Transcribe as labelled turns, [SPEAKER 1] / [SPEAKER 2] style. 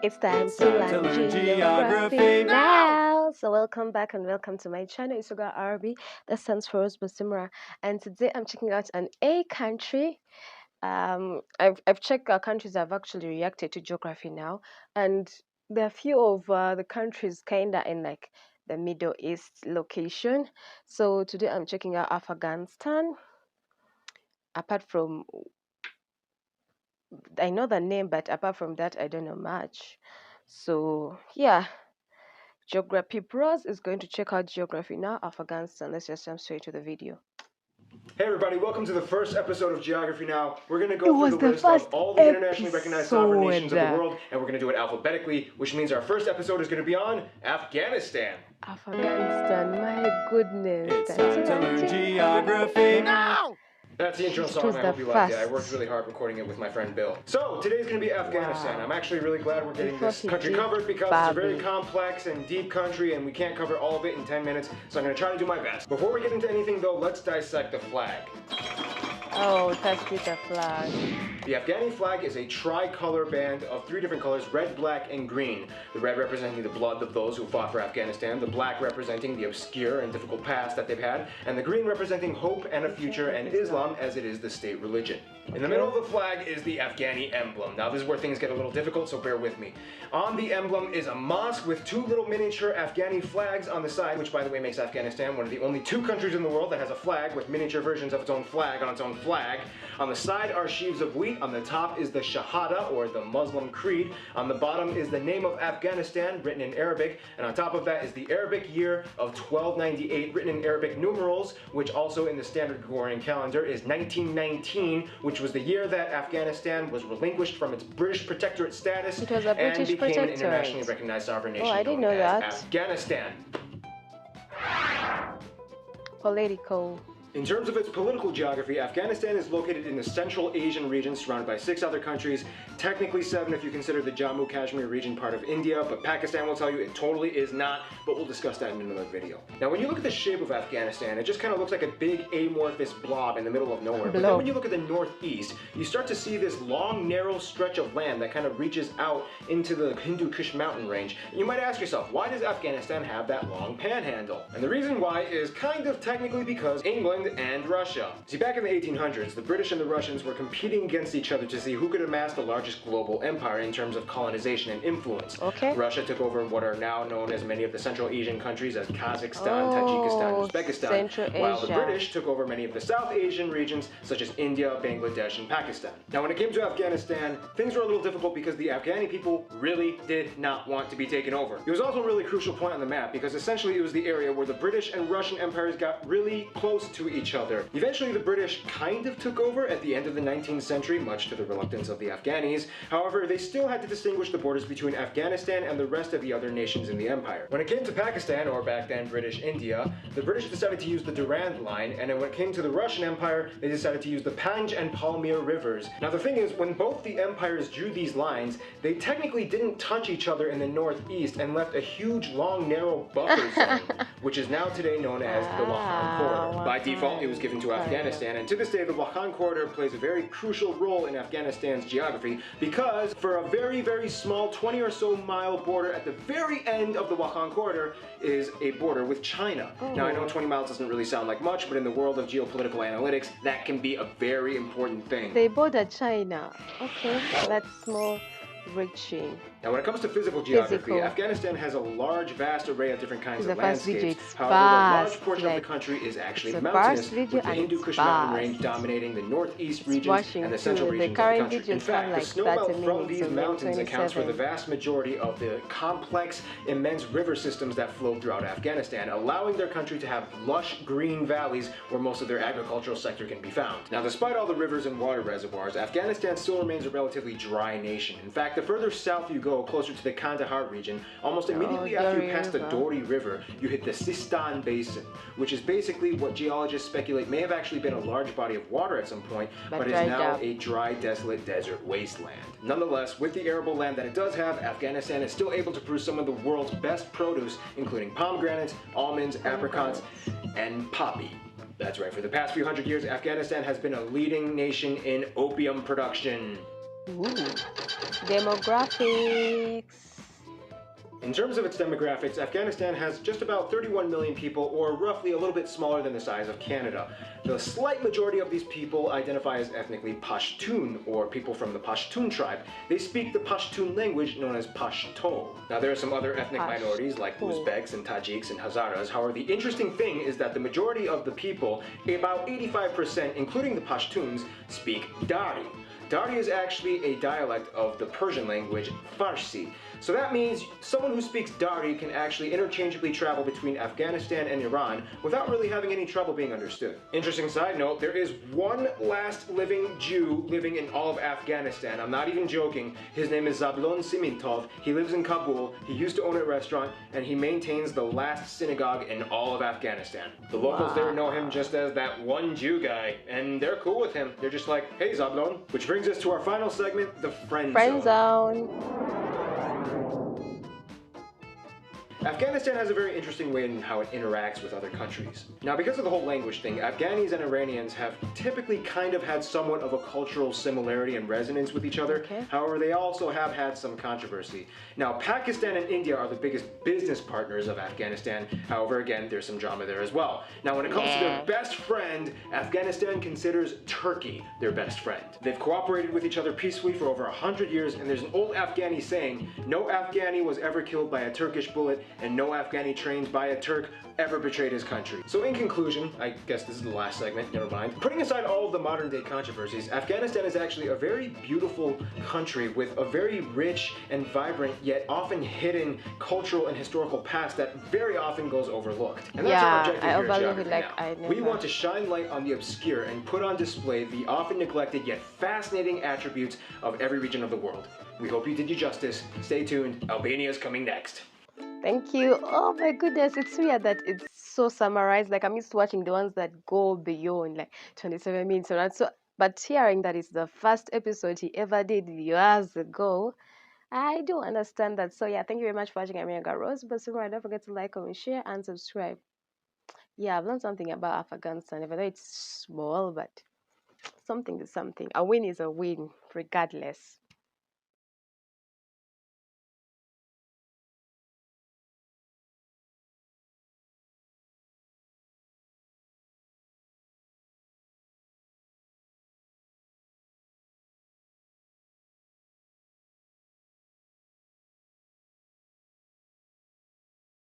[SPEAKER 1] It's time to learn geography now. So welcome back and welcome to my channel. It's Sugar RB. That stands for Basemera. And today I'm checking out an A country. I've checked countries that have actually reacted to geography now, and there are a few of the countries kinda in like the Middle East location. So today I'm checking out Afghanistan. Apart from I know the name, but apart from that, I don't know much. So yeah, Geography Bros is going to check out geography now, Afghanistan. Let's just jump straight to the video.
[SPEAKER 2] Hey everybody, welcome to the first episode of Geography Now. We're going to go through the list of all the internationally recognized sovereign nations of the world, and we're going to do it alphabetically, which means our first episode is going to be on Afghanistan.
[SPEAKER 1] Afghanistan, my goodness.
[SPEAKER 2] It's time to learn geography now! That's the intro song. I hope you liked it. I worked really hard recording it with my friend Bill. So, today's going to be Afghanistan. Wow. I'm actually really glad we're getting this country covered because it's a very complex and deep country and we can't cover all of it in 10 minutes, so I'm going to try to do my best. Before we get into anything though, let's dissect the flag.
[SPEAKER 1] Oh, that's with the flag.
[SPEAKER 2] The Afghani flag is a tricolor band of 3 different colors, red, black, and green. The red representing the blood of those who fought for Afghanistan, the black representing the obscure and difficult past that they've had, and the green representing hope and a future and Islam as it is the state religion. In the middle of the flag is the Afghani emblem. Now this is where things get a little difficult, so bear with me. On the emblem is a mosque with 2 little miniature Afghani flags on the side, which by the way makes Afghanistan one of the only 2 countries in the world that has a flag with miniature versions of its own flag on its own flag. On the side are sheaves of wheat. On the top is the Shahada, or the Muslim creed. On the bottom is the name of Afghanistan, written in Arabic. And on top of that is the Arabic year of 1298, written in Arabic numerals, which also in the standard Gregorian calendar is 1919, which was the year that Afghanistan was relinquished from its British protectorate status and became an internationally recognized sovereign nation known as Afghanistan.
[SPEAKER 1] Political.
[SPEAKER 2] In terms of its political geography, Afghanistan is located in the Central Asian region, surrounded by 6 other countries, technically 7 if you consider the Jammu Kashmir region part of India, but Pakistan will tell you it totally is not, but we'll discuss that in another video. Now when you look at the shape of Afghanistan, it just kind of looks like a big amorphous blob in the middle of nowhere. But then when you look at the northeast, you start to see this long, narrow stretch of land that kind of reaches out into the Hindu Kush mountain range. And you might ask yourself, why does Afghanistan have that long panhandle? And the reason why is kind of technically because England and Russia. See, back in the 1800s, the British and the Russians were competing against each other to see who could amass the largest global empire in terms of colonization and influence. Russia took over what are now known as many of the Central Asian countries as Kazakhstan, Tajikistan, Uzbekistan, while the British took over many of the South Asian regions such as India, Bangladesh, and Pakistan. Now when it came to Afghanistan, things were a little difficult because the Afghani people really did not want to be taken over. It was also a really crucial point on the map because essentially it was the area where the British and Russian empires got really close to each other. Eventually the British kind of took over at the end of the 19th century, much to the reluctance of the Afghanis. However, they still had to distinguish the borders between Afghanistan and the rest of the other nations in the empire. When it came to Pakistan, or back then British India, the British decided to use the Durand Line, and then when it came to the Russian Empire, they decided to use the Panj and Palmyra rivers. Now the thing is, when both the empires drew these lines, they technically didn't touch each other in the northeast and left a huge, long, narrow buffer zone, which is now today known as the Wakhan Corridor. By default, it was given to Afghanistan, and to this day the Wakhan Corridor plays a very crucial role in Afghanistan's geography because for a very, very small 20 or so mile border at the very end of the Wakhan Corridor is a border with China. Now I know 20 miles doesn't really sound like much, but in the world of geopolitical analytics, that can be a very important thing.
[SPEAKER 1] They border China. Okay, that's more reaching.
[SPEAKER 2] Now when it comes to physical geography, Afghanistan has a large, vast array of different kinds of landscapes. However, a large portion of the country is actually mountainous, with the Hindu Kush mountain range dominating the northeast regions and the central regions of the country. In fact, the snowmelt from these mountains accounts for the vast majority of the complex, immense river systems that flow throughout Afghanistan, allowing their country to have lush green valleys where most of their agricultural sector can be found. Now despite all the rivers and water reservoirs, Afghanistan still remains a relatively dry nation. In fact, the further south you go, closer to the Kandahar region, almost immediately after you pass the Dori River, you hit the Sistan Basin, which is basically what geologists speculate may have actually been a large body of water at some point, but is now a dry, desolate desert wasteland. Nonetheless, with the arable land that it does have, Afghanistan is still able to produce some of the world's best produce, including pomegranates, almonds, apricots, and poppy. That's right, for the past few hundred years, Afghanistan has been a leading nation in opium production.
[SPEAKER 1] Ooh. Demographics.
[SPEAKER 2] In terms of its demographics, Afghanistan has just about 31 million people, or roughly a little bit smaller than the size of Canada. The slight majority of these people identify as ethnically Pashtun, or people from the Pashtun tribe. They speak the Pashtun language known as Pashto. Now, there are some other ethnic minorities like Uzbeks and Tajiks and Hazaras. However, the interesting thing is that the majority of the people, about 85%, including the Pashtuns, speak Dari. Dari is actually a dialect of the Persian language Farsi. So that means someone who speaks Dari can actually interchangeably travel between Afghanistan and Iran without really having any trouble being understood. Interesting side note, there is one last living Jew living in all of Afghanistan. I'm not even joking. His name is Zablon Simintov. He lives in Kabul. He used to own a restaurant, and he maintains the last synagogue in all of Afghanistan. The locals there know him just as that one Jew guy, and they're cool with him. They're just like, hey Zablon. Which brings us to our final segment, the friend zone. Afghanistan has a very interesting way in how it interacts with other countries. Now, because of the whole language thing, Afghanis and Iranians have typically kind of had somewhat of a cultural similarity and resonance with each other. Okay. However, they also have had some controversy. Now, Pakistan and India are the biggest business partners of Afghanistan. However, again, there's some drama there as well. Now, when it comes to their best friend, Afghanistan considers Turkey their best friend. They've cooperated with each other peacefully for over 100 years, and there's an old Afghani saying, no Afghani was ever killed by a Turkish bullet, and no Afghani trained by a Turk ever betrayed his country. So in conclusion, I guess this is the last segment, never mind. Putting aside all of the modern day controversies, Afghanistan is actually a very beautiful country with a very rich and vibrant yet often hidden cultural and historical past that very often goes overlooked. And that's our objective here at Geography Now. We want to shine light on the obscure and put on display the often neglected yet fascinating attributes of every region of the world. We hope you did you justice. Stay tuned. Albania's coming next.
[SPEAKER 1] Thank you. Oh my goodness, it's weird that it's so summarized. Like I'm used to watching the ones that go beyond like 27 minutes or not. So, but hearing that it's the first episode he ever did years ago, I do understand that. So yeah, thank you very much for watching. I'm Yoga Rose. But don't forget to like, comment, share, and subscribe. Yeah, I've learned something about Afghanistan. Even though it's small, but something is something. A win is a win, regardless.